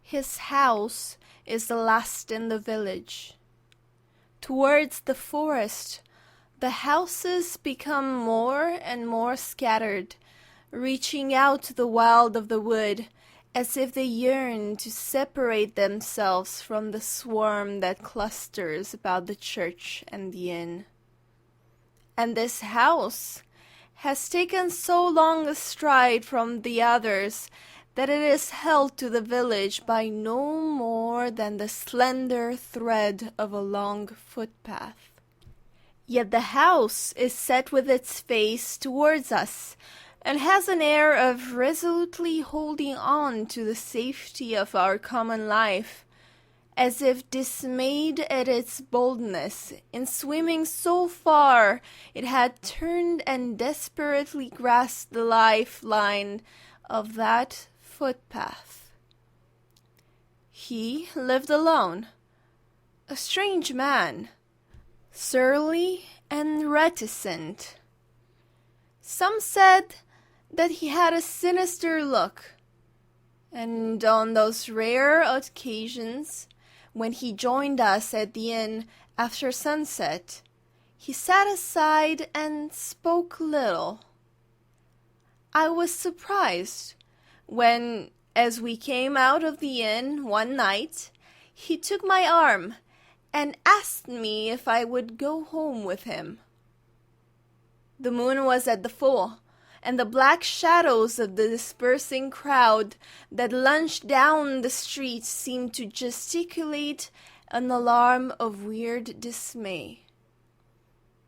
His house is the last in the village. Towards the forest, the houses become more and more scattered, reaching out to the wild of the wood, as if they yearn to separate themselves from the swarm that clusters about the church and the inn. And this house has taken so long a stride from the others that it is held to the village by no more than the slender thread of a long footpath. Yet the house is set with its face towards us, and has an air of resolutely holding on to the safety of our common life, as if dismayed at its boldness in swimming so far it had turned and desperately grasped the lifeline of that footpath. He lived alone, a strange man, surly and reticent. Some said that he had a sinister look, and on those rare occasions when he joined us at the inn after sunset, he sat aside and spoke little. I was surprised when, as we came out of the inn one night, he took my arm and asked me if I would go home with him. The moon was at the full, and the black shadows of the dispersing crowd that lunged down the street seemed to gesticulate an alarm of weird dismay.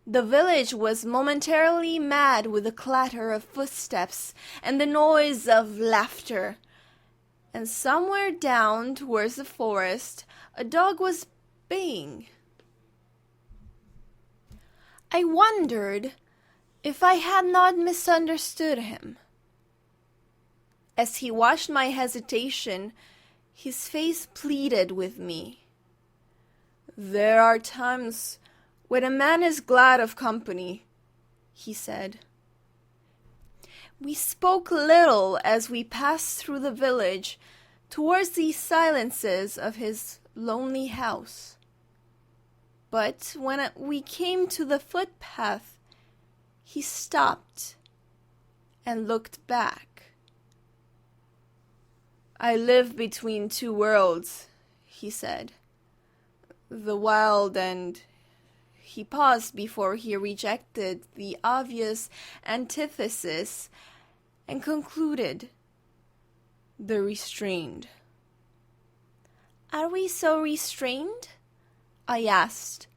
The village was momentarily mad with the clatter of footsteps and the noise of laughter, and somewhere down towards the forest a dog was baying. I wondered if I had not misunderstood him. As he watched my hesitation, his face pleaded with me. "There are times when a man is glad of company," he said. We spoke little as we passed through the village towards the silences of his lonely house. But when we came to the footpath, he stopped and looked back. "I live between two worlds," he said. "The wild and—" He paused before he rejected the obvious antithesis and concluded, "the restrained." "Are we so restrained?" I asked,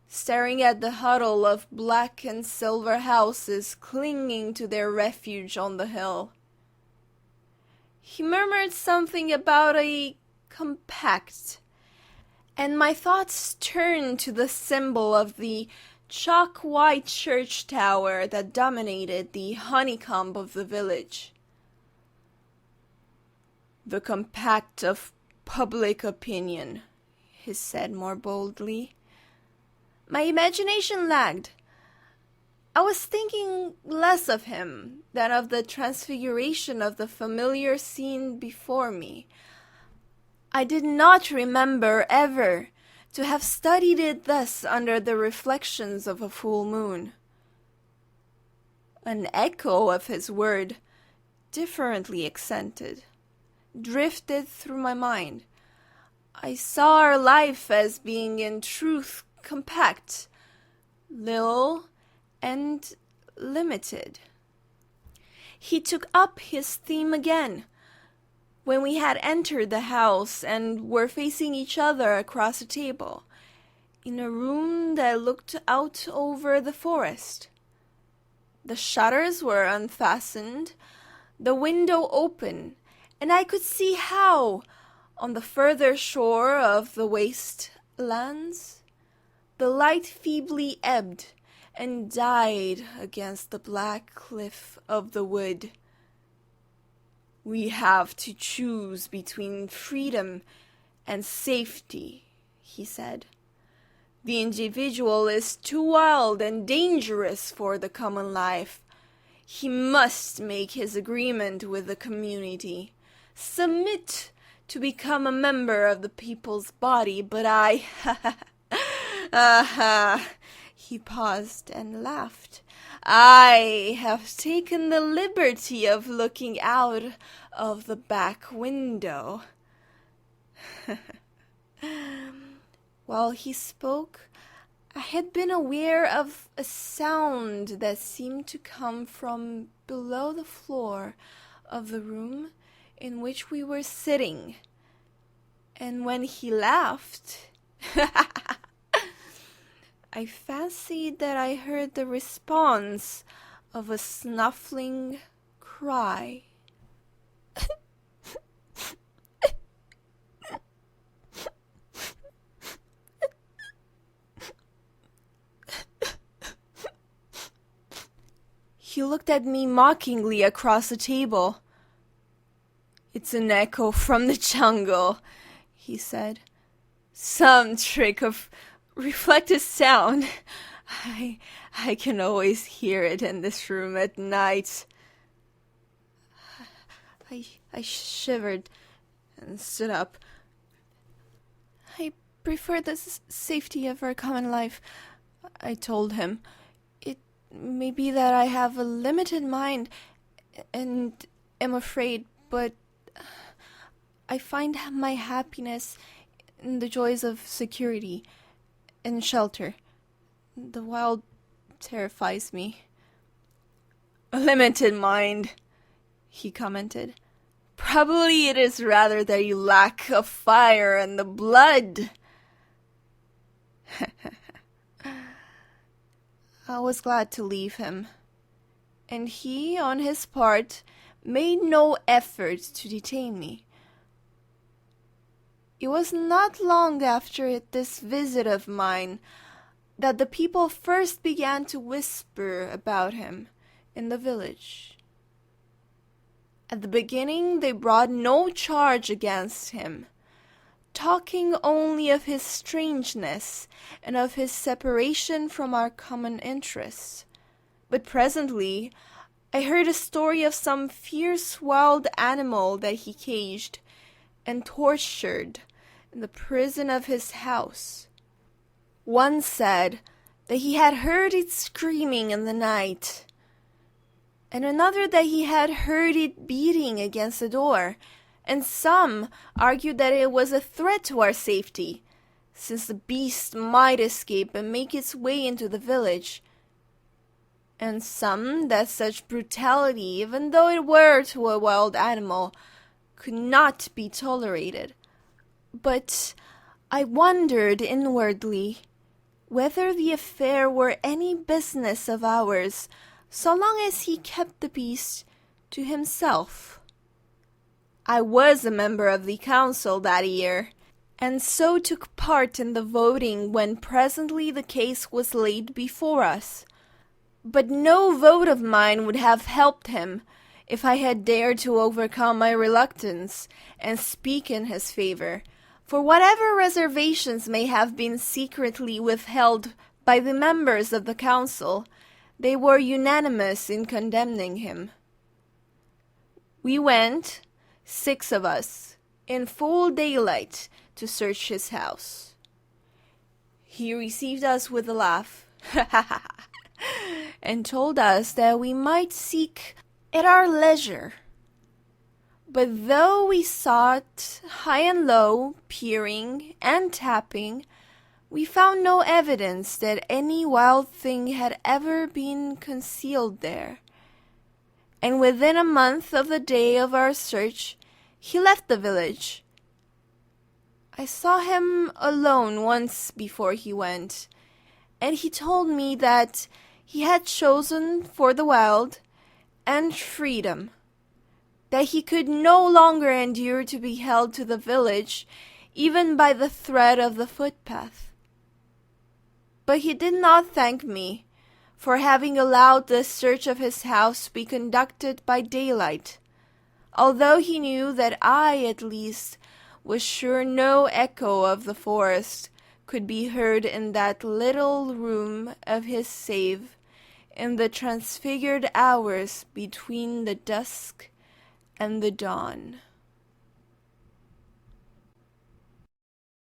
staring at the huddle of black and silver houses clinging to their refuge on the hill. He murmured something about a compact, and my thoughts turned to the symbol of the chalk-white church tower that dominated the honeycomb of the village. "The compact of public opinion," he said more boldly. My imagination lagged. I was thinking less of him than of the transfiguration of the familiar scene before me. I did not remember ever to have studied it thus under the reflections of a full moon. An echo of his word, differently accented, drifted through my mind. I saw our life as being in truth compact, little, and limited. He took up his theme again, when we had entered the house and were facing each other across a table, in a room that looked out over the forest. The shutters were unfastened, the window open, and I could see how, on the further shore of the waste lands, the light feebly ebbed and died against the black cliff of the wood. "We have to choose between freedom and safety," he said. "The individual is too wild and dangerous for the common life. He must make his agreement with the community, submit to become a member of the people's body, but I... He paused and laughed. I have taken the liberty of looking out of the back window. While he spoke, I had been aware of a sound that seemed to come from below the floor of the room in which we were sitting. And when he laughed, I fancied that I heard the response of a snuffling cry. He looked at me mockingly across the table. "It's an echo from the jungle," he said. "Some trick of reflected sound. I can always hear it in this room at night." I shivered and stood up. "I prefer the safety of our common life," I told him. "It may be that I have a limited mind and am afraid, but I find my happiness in the joys of security and shelter. The wild terrifies me." "A limited mind," he commented. "Probably it is rather that you lack of fire and the blood." I was glad to leave him, and he, on his part, made no effort to detain me. It was not long after this visit of mine that the people first began to whisper about him in the village. At the beginning they brought no charge against him, talking only of his strangeness and of his separation from our common interests. But presently I heard a story of some fierce wild animal that he caged and tortured in the prison of his house. One said that he had heard it screaming in the night, and another that he had heard it beating against the door, and some argued that it was a threat to our safety, since the beast might escape and make its way into the village, and some that such brutality, even though it were to a wild animal, could not be tolerated. But I wondered inwardly whether the affair were any business of ours, so long as he kept the beast to himself. I was a member of the council that year, and so took part in the voting when presently the case was laid before us. But no vote of mine would have helped him if I had dared to overcome my reluctance and speak in his favor, for whatever reservations may have been secretly withheld by the members of the council, they were unanimous in condemning him. We went, 6 of us, in full daylight to search his house. He received us with a laugh, and told us that we might seek at our leisure. But though we sought high and low, peering and tapping, we found no evidence that any wild thing had ever been concealed there. And within a month of the day of our search, he left the village. I saw him alone once before he went, and he told me that he had chosen for the wild and freedom, that he could no longer endure to be held to the village, even by the thread of the footpath. But he did not thank me for having allowed the search of his house to be conducted by daylight, although he knew that I, at least, was sure no echo of the forest could be heard in that little room of his save in the transfigured hours between the dusk and the dawn.